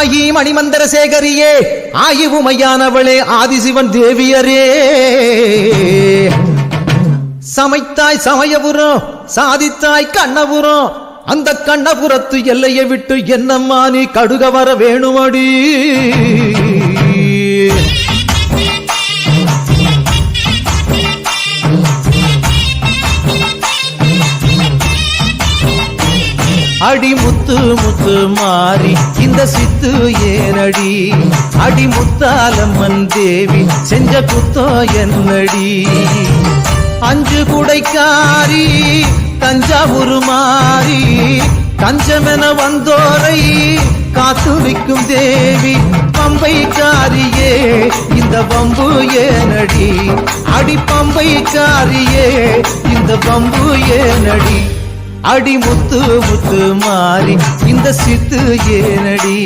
ஆயி மணிமந்திர சேகரியே ஆயி உமையானவளே ஆதிசிவன் தேவியரே சமைத்தாய் சமயபுரம் சாதித்தாய் கண்ணபுரம் அந்த கண்ணபுரத்து எல்லையை விட்டு என்னம்மா நீ கடுக வர வேணுமடி அடி முத்து முத்து மாறி இந்த சித்து ஏனடி அடி முத்தாலம்மன் தேவி செஞ்ச குத்தோ என்னடி அஞ்சு குடைக்காரி தஞ்சாவூர் மாறி கஞ்சமென வந்தோரை காத்து நிற்கும் தேவி பம்பைக்காரியே இந்த பம்பு ஏனடி அடி பம்பைக்காரியே இந்த பம்பு ஏனடி அடி முத்து முத்து மாறி இந்த சித்து ஏனடி